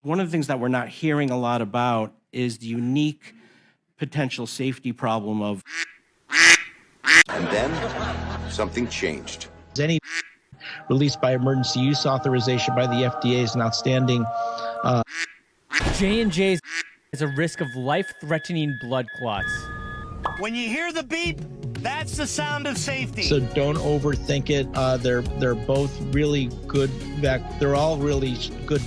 One of the things that we're not hearing a lot about is the unique potential safety problem of. And then something changed. Any released by emergency use authorization by the FDA is an outstanding. J&J's is a risk of life-threatening blood clots. When you hear the beep, that's the sound of safety. So don't overthink it. They're both really good. They're all really good.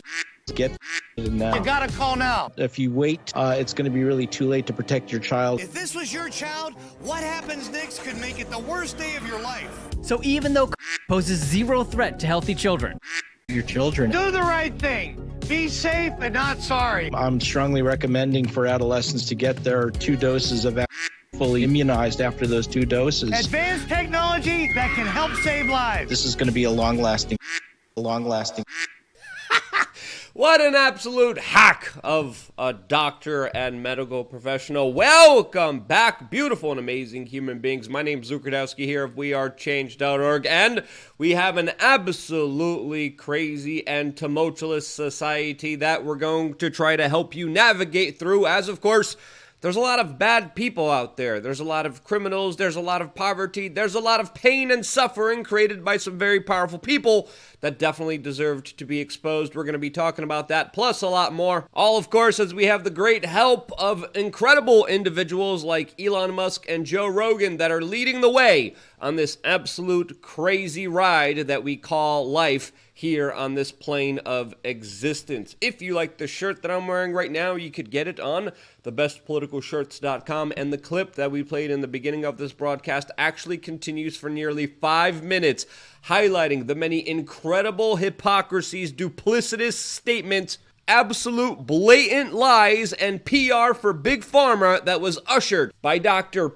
Get now. You gotta call now. If you wait, it's going to be really too late to protect your child. If this was your child, what happens next could make it the worst day of your life. So even though poses zero threat to healthy children, Your children. Do the right thing. Be safe and not sorry. I'm strongly recommending for adolescents to get their 2 doses of fully immunized after those 2 doses. Advanced technology that can help save lives. This is going to be a long-lasting. What an absolute hack of a doctor and medical professional. Welcome back, beautiful and amazing human beings. My name's Zukradowski here of wearechange.org, and we have an absolutely crazy and tumultuous society that we're going to try to help you navigate through, as of course, there's a lot of bad people out there. There's a lot of criminals. There's a lot of poverty. There's a lot of pain and suffering created by some very powerful people that definitely deserved to be exposed. We're going to be talking about that, plus a lot more. All, of course, as we have the great help of incredible individuals like Elon Musk and Joe Rogan that are leading the way on this absolute crazy ride that we call life here on this plane of existence. If you like the shirt that I'm wearing right now, you could get it on thebestpoliticalshirts.com, and the clip that we played in the beginning of this broadcast actually continues for nearly 5 minutes, highlighting the many incredible hypocrisies, duplicitous statements, absolute blatant lies, and PR for Big Pharma that was ushered by Dr.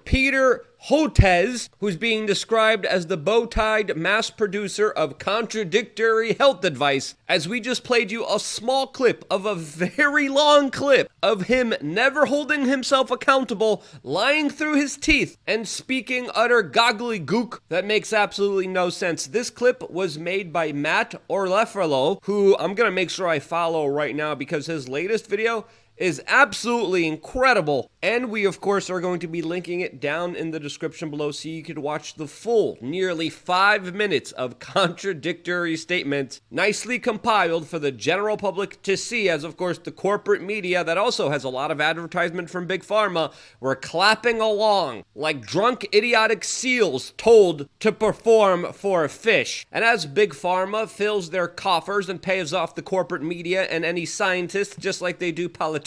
Rogan-Hotez, who's being described as the bow-tied mass producer of contradictory health advice, as we just played you a small clip of a very long clip of him never holding himself accountable, lying through his teeth, and speaking utter goggly gook that makes absolutely no sense. This clip was made by Matt Orlefrello, who I'm going to make sure I follow right now because his latest video is absolutely incredible, and we of course are going to be linking it down in the description below so you could watch the full nearly 5 minutes of contradictory statements nicely compiled for the general public to see, as of course the corporate media that also has a lot of advertisement from Big Pharma were clapping along like drunk idiotic seals told to perform for a fish. And as Big Pharma fills their coffers and pays off the corporate media and any scientists just like they do politicians,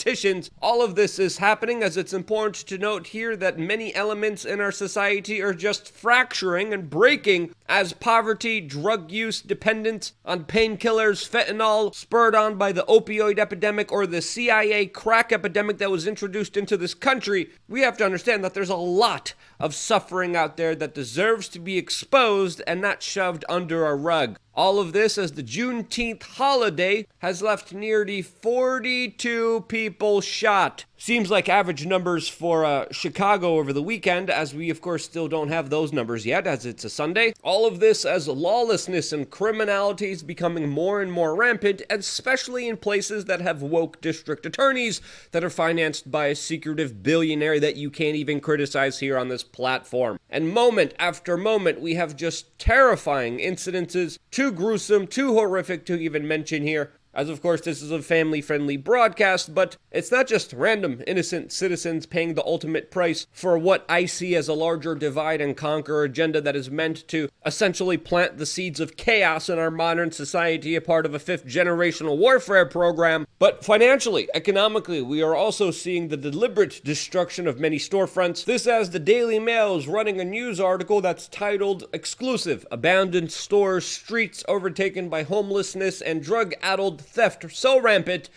all of this is happening, as it's important to note here that many elements in our society are just fracturing and breaking as poverty, drug use, dependence on painkillers, fentanyl, spurred on by the opioid epidemic or the CIA crack epidemic that was introduced into this country. We have to understand that there's a lot of suffering out there that deserves to be exposed and not shoved under a rug. All of this as the Juneteenth holiday has left nearly 42 people shot. Seems like average numbers for Chicago over the weekend, as we of course still don't have those numbers yet, as it's a Sunday. All of this as lawlessness and criminality is becoming more and more rampant, especially in places that have woke district attorneys that are financed by a secretive billionaire that you can't even criticize here on this platform. And moment after moment, we have just terrifying incidences, too gruesome, too horrific to even mention here. As of course this is a family-friendly broadcast, but it's not just random innocent citizens paying the ultimate price for what I see as a larger divide and conquer agenda that is meant to essentially plant the seeds of chaos in our modern society, a part of a 5th generational warfare program. But financially, economically, we are also seeing the deliberate destruction of many storefronts. This as the Daily Mail is running a news article that's titled "Exclusive: Abandoned Stores, Streets Overtaken by Homelessness and Drug-Addled Theft So Rampant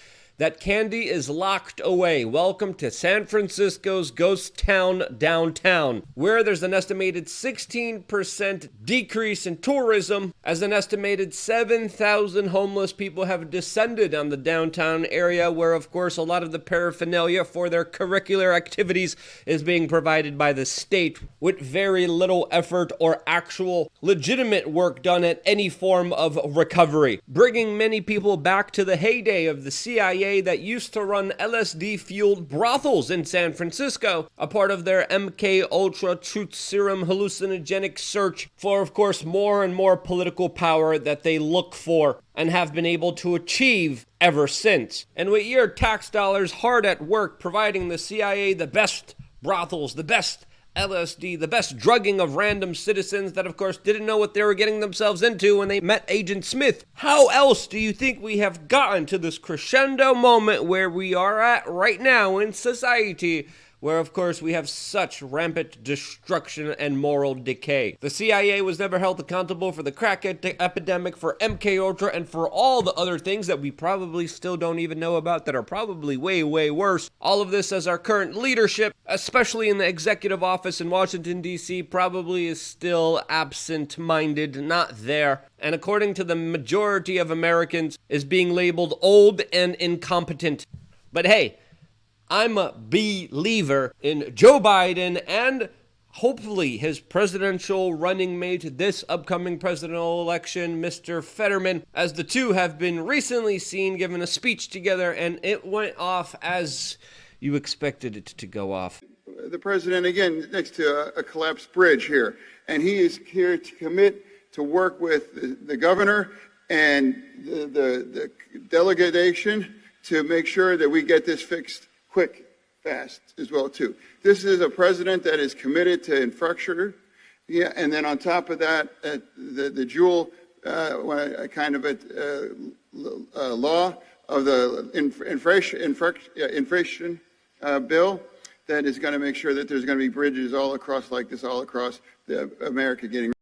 that candy is locked away. Welcome to San Francisco's ghost town downtown, where there's an estimated 16% decrease in tourism, as an estimated 7,000 homeless people have descended on the downtown area, where of course a lot of the paraphernalia for their curricular activities is being provided by the state, with very little effort or actual legitimate work done at any form of recovery, bringing many people back to the heyday of the CIA that used to run LSD-fueled brothels in San Francisco, a part of their MK Ultra truth serum hallucinogenic search for, of course, more and more political power that they look for and have been able to achieve ever since. And with your tax dollars hard at work providing the CIA the best brothels, the best LSD, the best drugging of random citizens that, of course, didn't know what they were getting themselves into when they met Agent Smith. How else do you think we have gotten to this crescendo moment where we are at right now in society, where, of course, we have such rampant destruction and moral decay? The CIA was never held accountable for the crack epidemic, for MK Ultra, and for all the other things that we probably still don't even know about that are probably way, way worse. All of this as our current leadership, especially in the executive office in Washington, D.C., probably is still absent-minded, not there, and according to the majority of Americans, is being labeled old and incompetent. But hey, I'm a believer in Joe Biden and hopefully his presidential running mate this upcoming presidential election, Mr. Fetterman, as the two have been recently seen giving a speech together, and it went off as you expected it to go off. The president, again, next to a collapsed bridge here, and he is here to commit to work with the governor and the delegation to make sure that we get this fixed quick, fast as well, too. This is a president that is committed to infrastructure, yeah, and then on top of that, the dual kind of law of the inflation bill that is going to make sure that there's going to be bridges all across like this, all across America getting.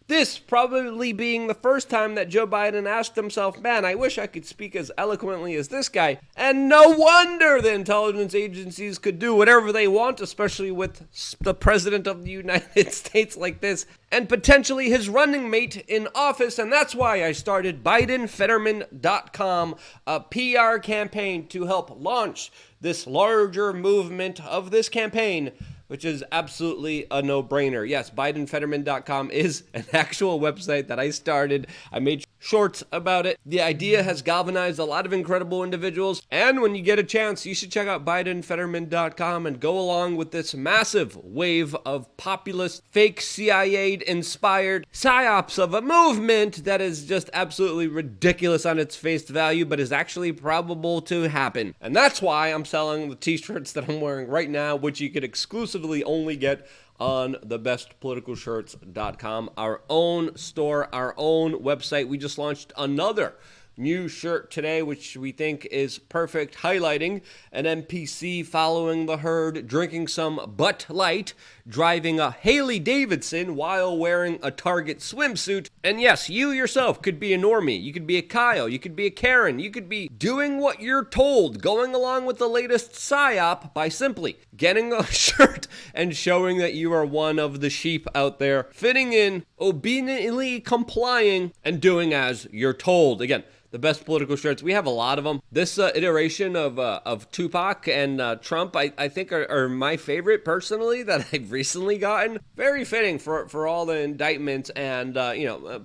This probably being the first time that Joe Biden asked himself, man, I wish I could speak as eloquently as this guy. And no wonder the intelligence agencies could do whatever they want, especially with the president of the United States like this, and potentially his running mate in office. And that's why I started BidenFetterman.com, a PR campaign to help launch this larger movement of this campaign, which is absolutely a no-brainer. Yes, BidenFetterman.com is an actual website that I started. I made shorts about it. The idea has galvanized a lot of incredible individuals, and when you get a chance, you should check out BidenFetterman.com and go along with this massive wave of populist, fake CIA-inspired psyops of a movement that is just absolutely ridiculous on its face value, but is actually probable to happen. And that's why I'm selling the t-shirts that I'm wearing right now, which you could exclusively only get on thebestpoliticalshirts.com, our own store, our own website. We just launched another new shirt today, which we think is perfect, highlighting an NPC following the herd, drinking some Butt Light, driving a Harley Davidson while wearing a Target swimsuit. And yes, you yourself could be a normie, you could be a Kyle, you could be a Karen, you could be doing what you're told, going along with the latest psyop by simply getting a shirt and showing that you are one of the sheep out there, fitting in, obediently complying, and doing as you're told. Again, the best political shirts. We have a lot of them. This iteration of Tupac and Trump, I think, are my favorite personally that I've recently gotten. Very fitting for all the indictments and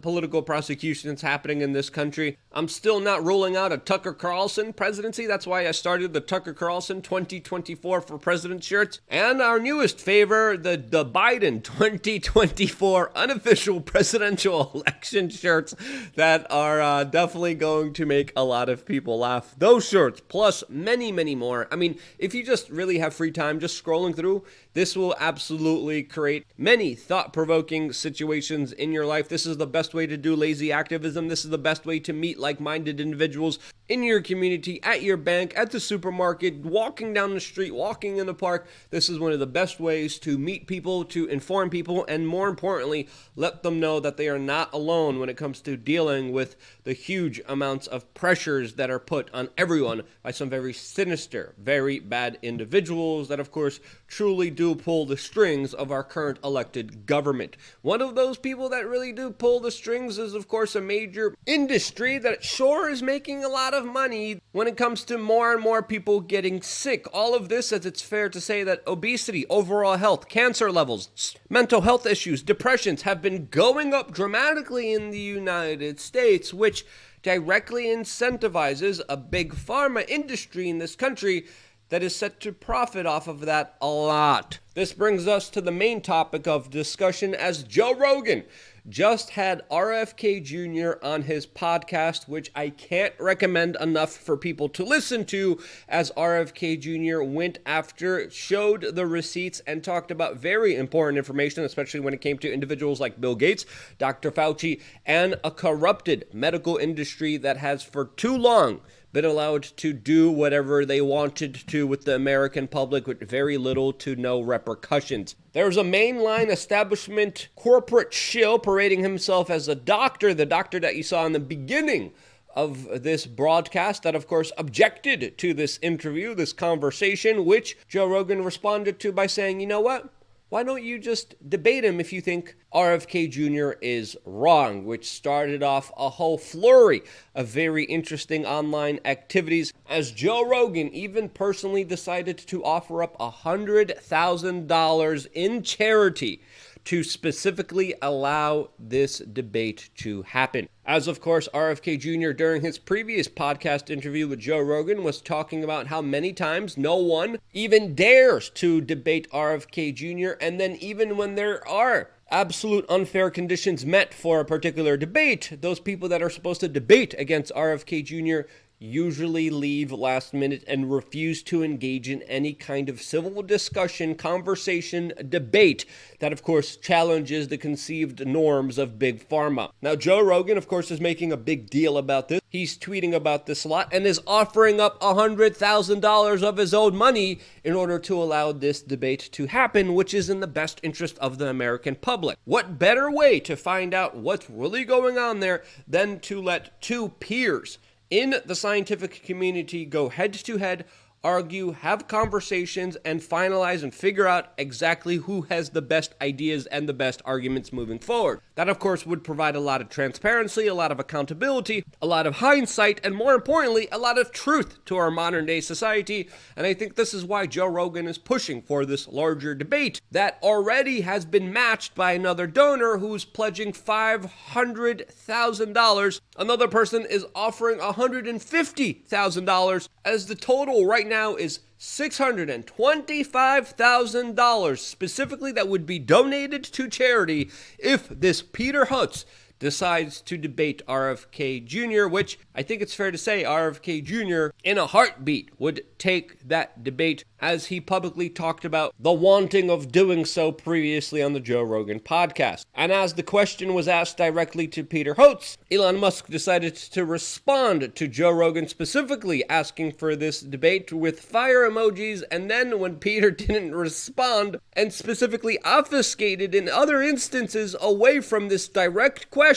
political prosecutions happening in this country. I'm still not ruling out a Tucker Carlson presidency. That's why I started the Tucker Carlson 2024 for President shirts. And our newest favor, the Biden 2024 unofficial presidential election shirts that are definitely going to make a lot of people laugh. Those shirts, plus many, many more. I mean, if you just really have free time, just scrolling through, this will absolutely create many thought-provoking situations in your life. This is the best way to do lazy activism. This is the best way to meet like-minded individuals in your community, at your bank, at the supermarket, walking down the street, walking in the park. This is one of the best ways to meet people, to inform people, and more importantly, let them know that they are not alone when it comes to dealing with the huge amount amounts of pressures that are put on everyone by some very sinister, very bad individuals that, of course, truly do pull the strings of our current elected government. One of those people that really do pull the strings is, of course, a major industry that sure is making a lot of money when it comes to more and more people getting sick. All of this, as it's fair to say that obesity, overall health, cancer levels, mental health issues, depressions have been going up dramatically in the United States, which directly incentivizes a big pharma industry in this country that is set to profit off of that a lot. This brings us to the main topic of discussion, as Joe Rogan just had RFK Jr. on his podcast, which I can't recommend enough for people to listen to, as RFK Jr. went after, showed the receipts, and talked about very important information, especially when it came to individuals like Bill Gates, Dr. Fauci, and a corrupted medical industry that has for too long been allowed to do whatever they wanted to with the American public with very little to no repercussions. There's a mainline establishment corporate shill parading himself as a doctor, the doctor that you saw in the beginning of this broadcast that, of course, objected to this interview, this conversation, which Joe Rogan responded to by saying, you know what? Why don't you just debate him if you think RFK Jr. is wrong, which started off a whole flurry of very interesting online activities, as Joe Rogan even personally decided to offer up $100,000 in charity to specifically allow this debate to happen. As of course, RFK Jr. during his previous podcast interview with Joe Rogan was talking about how many times no one even dares to debate RFK Jr. And then even when there are absolute unfair conditions met for a particular debate, those people that are supposed to debate against RFK Jr. usually leave last minute and refuse to engage in any kind of civil discussion, conversation, debate that, of course, challenges the conceived norms of big pharma. Now, Joe Rogan, of course, is making a big deal about this. He's tweeting about this a lot and is offering up $100,000 of his own money in order to allow this debate to happen, which is in the best interest of the American public. What better way to find out what's really going on there than to let two peers in the scientific community go head-to-head, argue, have conversations, and finalize and figure out exactly who has the best ideas and the best arguments moving forward. That, of course, would provide a lot of transparency, a lot of accountability, a lot of hindsight, and more importantly, a lot of truth to our modern-day society. And I think this is why Joe Rogan is pushing for this larger debate that already has been matched by another donor who's pledging $500,000. Another person is offering $150,000, as the total right now is $625,000 specifically that would be donated to charity if this Peter Hutz decides to debate RFK Jr., which I think it's fair to say RFK Jr. in a heartbeat would take that debate, as he publicly talked about the wanting of doing so previously on the Joe Rogan podcast. And as the question was asked directly to Peter Hotz, Elon Musk decided to respond to Joe Rogan specifically asking for this debate with fire emojis, and then when Peter didn't respond and specifically obfuscated in other instances away from this direct question,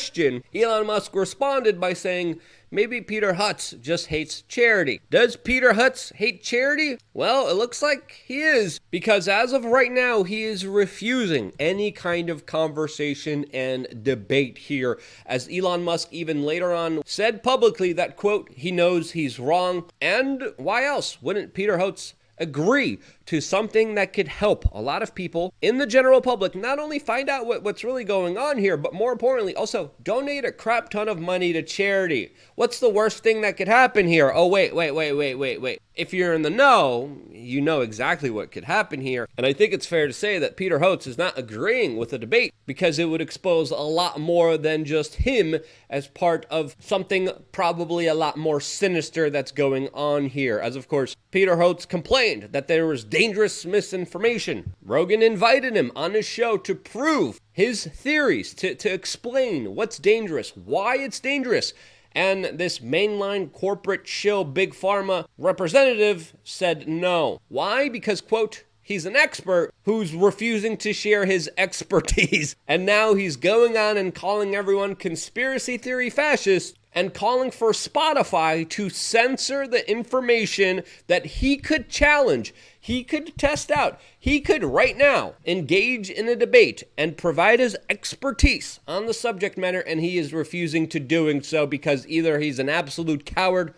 Elon Musk responded by saying, maybe Peter Hutz just hates charity. Does Peter Hutz hate charity? Well, it looks like he is, because as of right now, he is refusing any kind of conversation and debate here, as Elon Musk even later on said publicly that, quote, he knows he's wrong, and why else wouldn't Peter Hutz agree to something that could help a lot of people in the general public not only find out what's really going on here, but more importantly, also donate a crap ton of money to charity? What's the worst thing that could happen here? Oh, wait. If you're in the know, you know exactly what could happen here. And I think it's fair to say that Peter Hotz is not agreeing with the debate, because it would expose a lot more than just him as part of something probably a lot more sinister that's going on here. As of course, Peter Hotz complained that there was dangerous misinformation. Rogan invited him on his show to prove his theories, to explain what's dangerous, why it's dangerous. And this mainline corporate shill big pharma representative said no. Why? Because, quote, he's an expert who's refusing to share his expertise. And now he's going on and calling everyone conspiracy theory fascists and calling for Spotify to censor the information that he could challenge, he could test out, he could right now engage in a debate and provide his expertise on the subject matter, and he is refusing to doing so because either he's an absolute coward,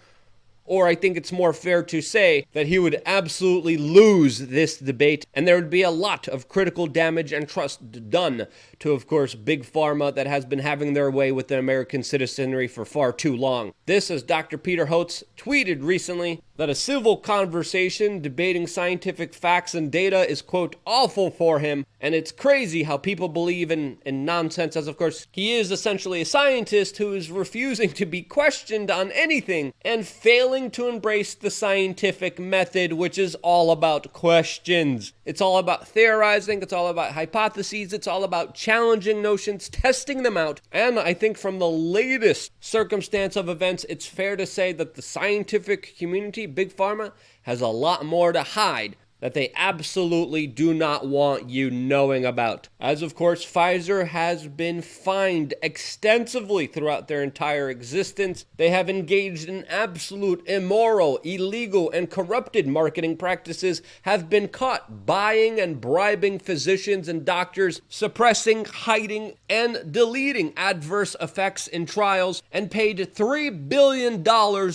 or I think it's more fair to say that he would absolutely lose this debate, and there would be a lot of critical damage and trust done to, of course, Big Pharma that has been having their way with the American citizenry for far too long. This, as Dr. Peter Hotez tweeted recently, that a civil conversation debating scientific facts and data is, quote, awful for him, and it's crazy how people believe in nonsense, as of course he is essentially a scientist who is refusing to be questioned on anything and failing to embrace the scientific method, which is all about questions. It's all about theorizing, it's all about hypotheses, it's all about challenging notions, testing them out, and I think from the latest circumstance of events, it's fair to say that the scientific community, Big Pharma, has a lot more to hide that they absolutely do not want you knowing about. As of course, Pfizer has been fined extensively throughout their entire existence. They have engaged in absolute immoral, illegal, and corrupted marketing practices, have been caught buying and bribing physicians and doctors, suppressing, hiding, and deleting adverse effects in trials, and paid $3 billion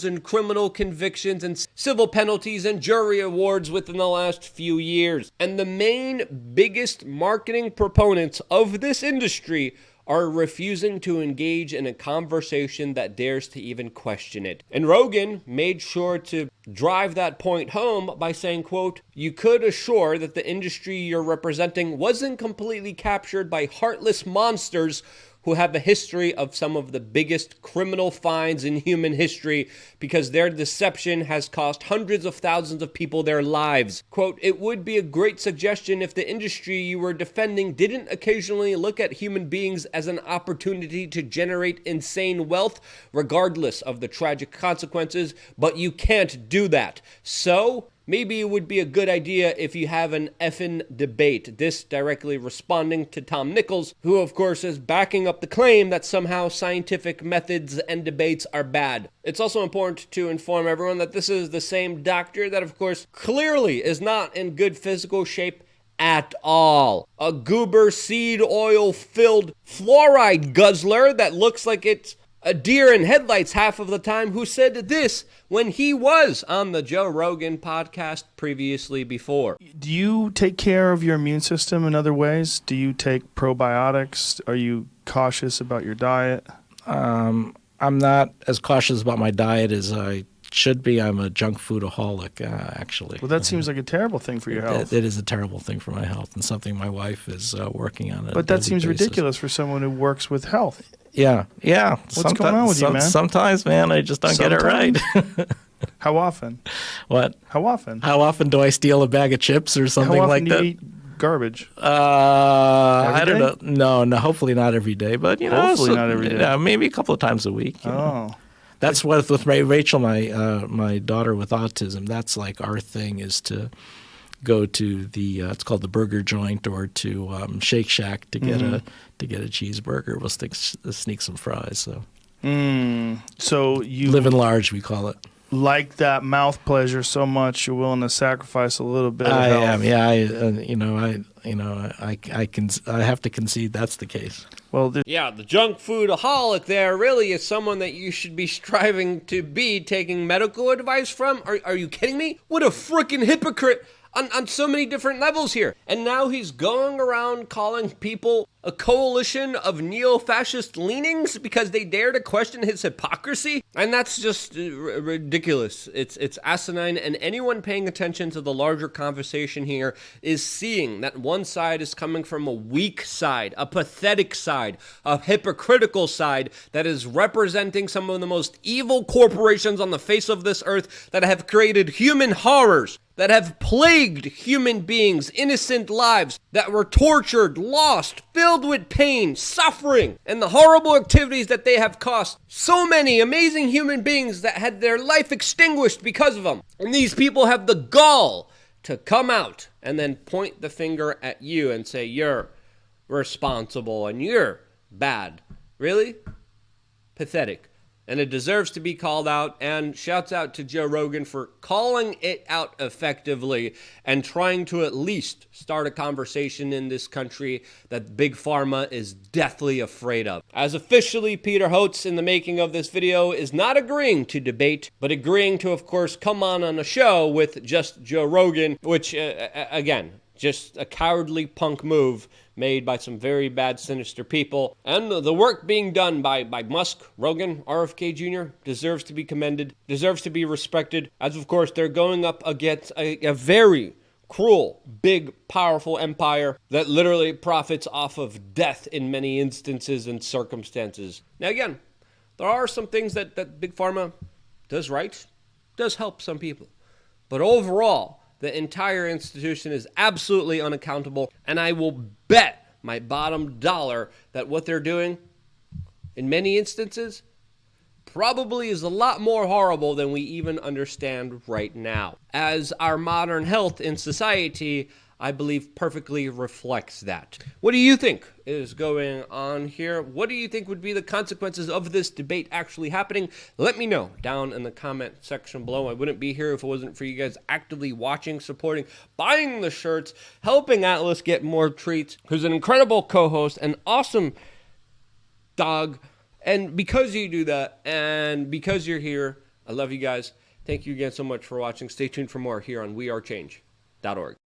in criminal convictions and civil penalties and jury awards within the last few years. And the main biggest marketing proponents of this industry are refusing to engage in a conversation that dares to even question it. And Rogan made sure to drive that point home by saying, quote, "You could assure that the industry you're representing wasn't completely captured by heartless monsters who have a history of some of the biggest criminal fines in human history because their deception has cost hundreds of thousands of people their lives. Quote, it would be a great suggestion if the industry you were defending didn't occasionally look at human beings as an opportunity to generate insane wealth, regardless of the tragic consequences, but you can't do that. So maybe it would be a good idea if you have an effing debate." This directly responding to Tom Nichols, who of course is backing up the claim that somehow scientific methods and debates are bad. It's also important to inform everyone that this is the same doctor that of course clearly is not in good physical shape at all. A goober seed oil filled fluoride guzzler that looks like it's a deer in headlights half of the time, who said this when he was on the Joe Rogan podcast previously before. Do you take care of your immune system in other ways? Do you take probiotics? Are you cautious about your diet? I'm not as cautious about my diet as I should be. I'm a junk foodaholic, actually. Well, that seems like a terrible thing for your health. It is a terrible thing for my health, and something my wife is working on. But that seems ridiculous for someone who works with health. Yeah. What's going on with you, man? Sometimes, man, I just don't get it right. How often? What? How often? How often do I steal a bag of chips or something like that? How often do you eat garbage? I don't know. No, hopefully not every day, but hopefully not every day. Yeah, maybe a couple of times a week. Oh. That's what with Rachel, my daughter with autism. That's like our thing is to go to the it's called the burger joint or to Shake Shack to get a cheeseburger. We'll sneak some fries. So you living large, we call it. Like that mouth pleasure so much, you're willing to sacrifice a little bit of health. I am. Yeah. I have to concede that's the case. Well, yeah, the junk foodaholic there really is someone that you should be striving to be taking medical advice from. Are you kidding me? What a freaking hypocrite on so many different levels here. And now he's going around calling people a coalition of neo-fascist leanings because they dare to question his hypocrisy. And that's just ridiculous. It's asinine, and anyone paying attention to the larger conversation here is seeing that one side is coming from a weak side, a pathetic side, a hypocritical side that is representing some of the most evil corporations on the face of this earth that have created human horrors, that have plagued human beings, innocent lives that were tortured, lost, filled with pain, suffering, and the horrible activities that they have cost so many amazing human beings that had their life extinguished because of them. And these people have the gall to come out and then point the finger at you and say, you're responsible and you're bad. Really? Pathetic. and it deserves to be called out. And shouts out to Joe Rogan for calling it out effectively and trying to at least start a conversation in this country that Big Pharma is deathly afraid of. As officially, Peter Hotez, in the making of this video, is not agreeing to debate, but agreeing to, of course, come on a show with just Joe Rogan, which, again, just a cowardly punk move made by some very bad, sinister people. And the work being done by Musk, Rogan, RFK Jr. deserves to be commended, deserves to be respected, as of course they're going up against a very cruel, big, powerful empire that literally profits off of death in many instances and circumstances. Now again, there are some things that Big Pharma does right, does help some people. But overall, the entire institution is absolutely unaccountable, and I will bet my bottom dollar that what they're doing, in many instances, probably is a lot more horrible than we even understand right now. As our modern health in society, I believe, perfectly reflects that. What do you think is going on here? What do you think would be the consequences of this debate actually happening? Let me know down in the comment section below. I wouldn't be here if it wasn't for you guys actively watching, supporting, buying the shirts, helping Atlas get more treats, who's an incredible co-host, an awesome dog. And because you do that, and because you're here, I love you guys. Thank you again so much for watching. Stay tuned for more here on wearechange.org.